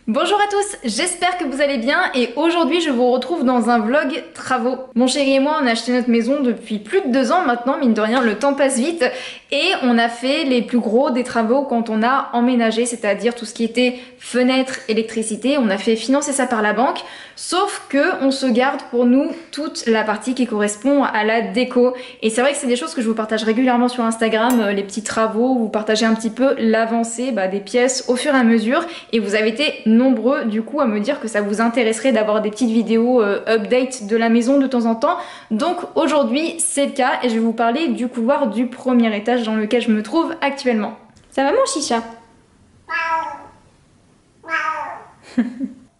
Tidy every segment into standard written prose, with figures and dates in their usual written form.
Bonjour à tous, j'espère que vous allez bien et aujourd'hui je vous retrouve dans un vlog travaux. Mon chéri et moi on a acheté notre maison depuis plus de 2 ans maintenant, mine de rien le temps passe vite et on a fait les plus gros des travaux quand on a emménagé, c'est-à-dire tout ce qui était fenêtres, électricité, on a fait financer ça par la banque, sauf que on se garde pour nous toute la partie qui correspond à la déco. Et c'est vrai que c'est des choses que je vous partage régulièrement sur Instagram, les petits travaux, vous partagez un petit peu l'avancée des pièces au fur et à mesure et vous avez été nombreux du coup à me dire que ça vous intéresserait d'avoir des petites vidéos update de la maison de temps en temps. Donc aujourd'hui c'est le cas et je vais vous parler du couloir du premier étage dans lequel je me trouve actuellement. Ça va mon chicha?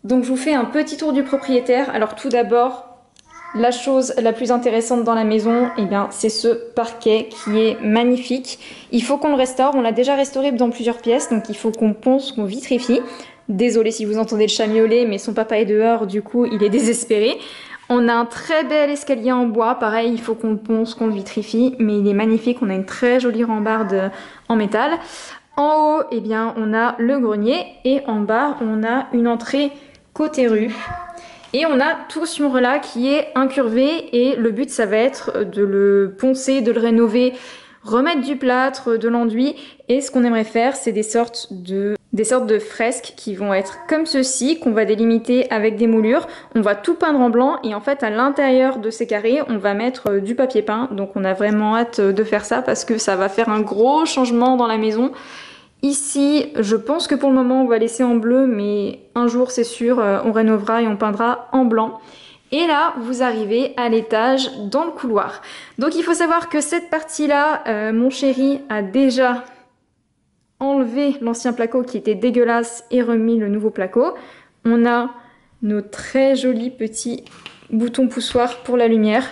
Donc je vous fais un petit tour du propriétaire. Alors tout d'abord, la chose la plus intéressante dans la maison, c'est ce parquet qui est magnifique. Il faut qu'on le restaure, on l'a déjà restauré dans plusieurs pièces, donc il faut qu'on ponce, qu'on vitrifie. Désolée si vous entendez le chat miauler, mais son papa est dehors, du coup il est désespéré. On a un très bel escalier en bois, pareil, il faut qu'on le ponce, qu'on le vitrifie, mais il est magnifique, on a une très jolie rambarde en métal. En haut, on a le grenier et en bas, on a une entrée côté rue. Et on a tout ce mur-là qui est incurvé et le but, ça va être de le poncer, de le rénover, remettre du plâtre, de l'enduit. Et ce qu'on aimerait faire, c'est des sortes de fresques qui vont être comme ceci, qu'on va délimiter avec des moulures. On va tout peindre en blanc et en fait, à l'intérieur de ces carrés, on va mettre du papier peint. Donc on a vraiment hâte de faire ça parce que ça va faire un gros changement dans la maison. Ici, je pense que pour le moment, on va laisser en bleu, mais un jour, c'est sûr, on rénovera et on peindra en blanc. Et là, vous arrivez à l'étage dans le couloir. Donc, il faut savoir que cette partie-là, mon chéri a déjà enlevé l'ancien placo qui était dégueulasse et remis le nouveau placo. On a nos très jolis petits boutons poussoirs pour la lumière,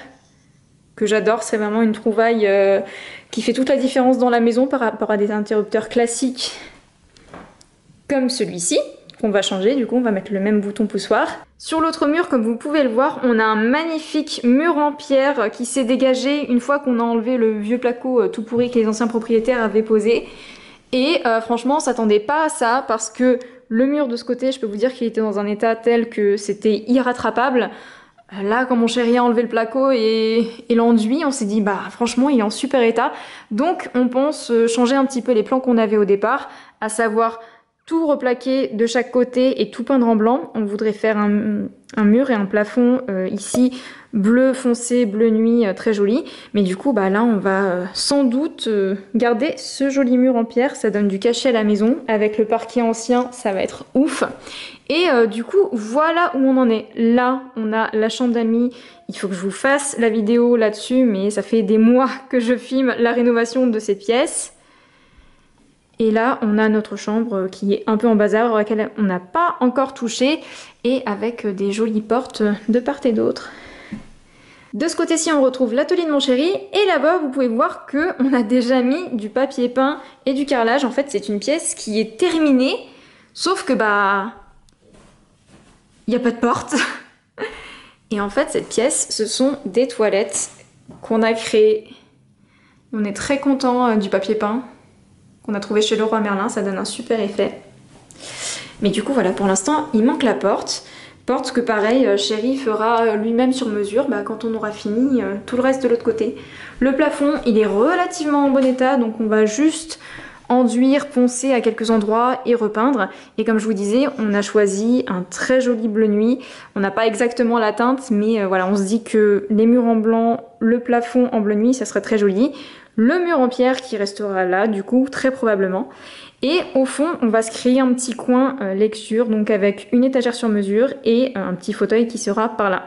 que j'adore, c'est vraiment une trouvaille qui fait toute la différence dans la maison par rapport à des interrupteurs classiques comme celui-ci, qu'on va changer, du coup on va mettre le même bouton poussoir. Sur l'autre mur, comme vous pouvez le voir, on a un magnifique mur en pierre qui s'est dégagé une fois qu'on a enlevé le vieux placo tout pourri que les anciens propriétaires avaient posé. Et franchement, on s'attendait pas à ça parce que le mur de ce côté, je peux vous dire qu'il était dans un état tel que c'était irrattrapable. Là, quand mon chéri a enlevé le placo et l'enduit, on s'est dit, franchement, il est en super état. Donc, on pense changer un petit peu les plans qu'on avait au départ, à savoir tout replaquer de chaque côté et tout peindre en blanc. On voudrait faire un mur et un plafond ici, bleu foncé, bleu nuit, très joli. Mais du coup, là, on va sans doute garder ce joli mur en pierre. Ça donne du cachet à la maison. Avec le parquet ancien, ça va être ouf. Et du coup, voilà où on en est. Là, on a la chambre d'amis. Il faut que je vous fasse la vidéo là-dessus, mais ça fait des mois que je filme la rénovation de cette pièce. Et là, on a notre chambre qui est un peu en bazar, à laquelle on n'a pas encore touché, et avec des jolies portes de part et d'autre. De ce côté-ci, on retrouve l'atelier de mon chéri, et là-bas, vous pouvez voir qu'on a déjà mis du papier peint et du carrelage. En fait, c'est une pièce qui est terminée, sauf que il n'y a pas de porte. Et en fait, cette pièce, ce sont des toilettes qu'on a créées. On est très content du papier peint qu'on a trouvé chez Leroy Merlin, ça donne un super effet. Mais du coup, voilà, pour l'instant, il manque la porte. Porte que pareil, chéri fera lui-même sur mesure quand on aura fini tout le reste de l'autre côté. Le plafond, il est relativement en bon état, donc on va juste enduire, poncer à quelques endroits et repeindre. Et comme je vous disais, on a choisi un très joli bleu nuit. On n'a pas exactement la teinte, mais voilà, on se dit que les murs en blanc, le plafond en bleu nuit, ça serait très joli. Le mur en pierre qui restera là, du coup, très probablement. Et au fond, on va se créer un petit coin lecture, donc avec une étagère sur mesure et un petit fauteuil qui sera par là.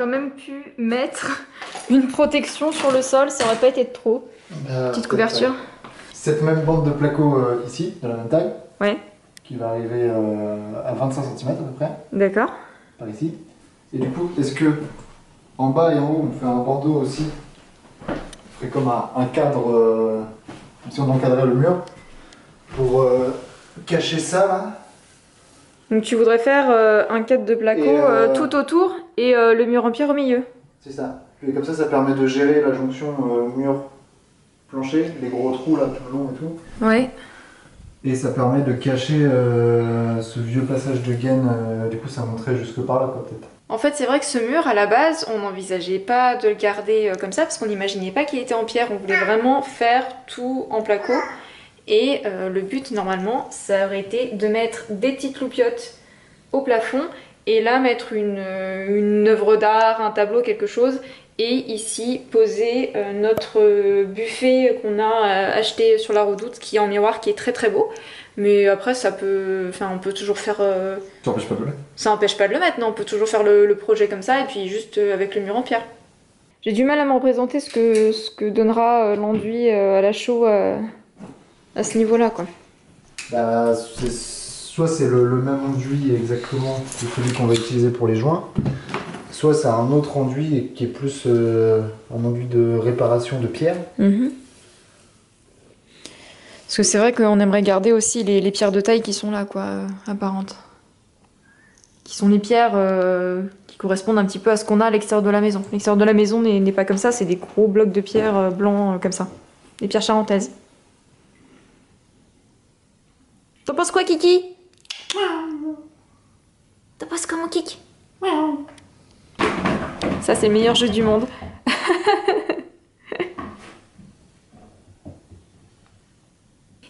quand même pu mettre une protection sur le sol, ça aurait pas été de trop. Petite couverture. Cette même bande de placo ici, de la même taille. Ouais. Qui va arriver à 25 cm à peu près. D'accord. Par ici. Et du coup, est-ce que en bas et en haut, on fait un bandeau aussi? On ferait comme un cadre, comme si on encadrait le mur, pour cacher ça là. Donc tu voudrais faire un cadre de placo tout autour et le mur en pierre au milieu. C'est ça. Et comme ça permet de gérer la jonction mur-plancher, les gros trous là tout le long et tout. Ouais. Et ça permet de cacher ce vieux passage de gaine, du coup ça montrait jusque par là quoi peut-être. En fait c'est vrai que ce mur à la base on n'envisageait pas de le garder comme ça parce qu'on n'imaginait pas qu'il était en pierre, on voulait vraiment faire tout en placo. Et le but normalement ça aurait été de mettre des petites loupiottes au plafond et là mettre une œuvre d'art, un tableau, quelque chose, et ici poser notre buffet qu'on a acheté sur la Redoute qui est en miroir, qui est très très beau. Mais après ça peut, enfin on peut toujours faire... Ça empêche pas de le mettre? Ça empêche pas de le mettre, non, on peut toujours faire le projet comme ça et puis juste avec le mur en pierre. J'ai du mal à me représenter ce que donnera l'enduit à la chaux à ce niveau là quoi. Bah, soit c'est le même enduit exactement que celui qu'on va utiliser pour les joints, soit c'est un autre enduit qui est plus un enduit de réparation de pierre. Parce que c'est vrai qu'on aimerait garder aussi les pierres de taille qui sont là quoi, apparentes. Qui sont les pierres qui correspondent un petit peu à ce qu'on a à l'extérieur de la maison. L'extérieur de la maison n'est pas comme ça, c'est des gros blocs de pierre blancs comme ça. Des pierres charentaises. T'en penses quoi, Kiki? T'en penses comment, Kiki? Ça, c'est le meilleur jeu du monde.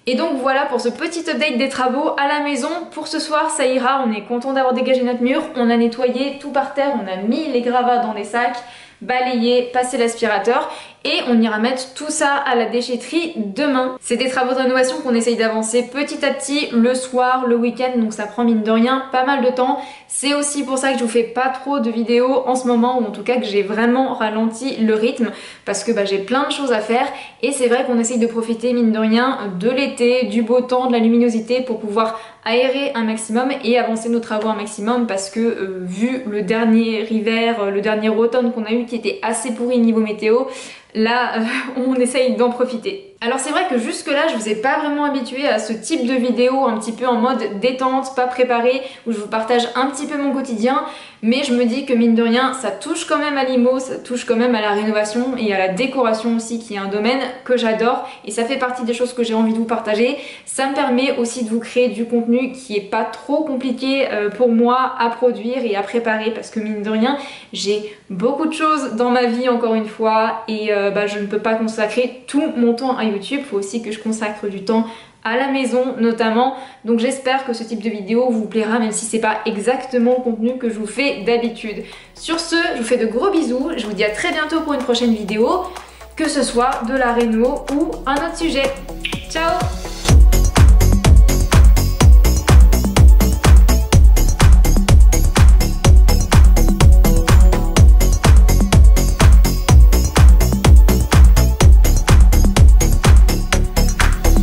Et donc voilà pour ce petit update des travaux à la maison. Pour ce soir, ça ira, on est content d'avoir dégagé notre mur. On a nettoyé tout par terre, on a mis les gravats dans des sacs, balayé, passé l'aspirateur et on ira mettre tout ça à la déchetterie demain. C'est des travaux de rénovation qu'on essaye d'avancer petit à petit, le soir, le week-end, donc ça prend mine de rien pas mal de temps. C'est aussi pour ça que je vous fais pas trop de vidéos en ce moment, ou en tout cas que j'ai vraiment ralenti le rythme, parce que j'ai plein de choses à faire et c'est vrai qu'on essaye de profiter mine de rien de l'été, du beau temps, de la luminosité pour pouvoir aérer un maximum et avancer nos travaux un maximum, parce que vu le dernier hiver, le dernier automne qu'on a eu qui était assez pourri niveau météo, là on essaye d'en profiter. Alors c'est vrai que jusque là je vous ai pas vraiment habitué à ce type de vidéo un petit peu en mode détente, pas préparée, où je vous partage un petit peu mon quotidien, mais je me dis que mine de rien ça touche quand même à l'IMO, ça touche quand même à la rénovation et à la décoration aussi, qui est un domaine que j'adore et ça fait partie des choses que j'ai envie de vous partager. Ça me permet aussi de vous créer du contenu qui est pas trop compliqué pour moi à produire et à préparer, parce que mine de rien j'ai beaucoup de choses dans ma vie encore une fois et je ne peux pas consacrer tout mon temps à YouTube, il faut aussi que je consacre du temps à la maison notamment, donc j'espère que ce type de vidéo vous plaira, même si c'est pas exactement le contenu que je vous fais d'habitude. Sur ce, je vous fais de gros bisous, je vous dis à très bientôt pour une prochaine vidéo, que ce soit de la réno ou un autre sujet. Ciao!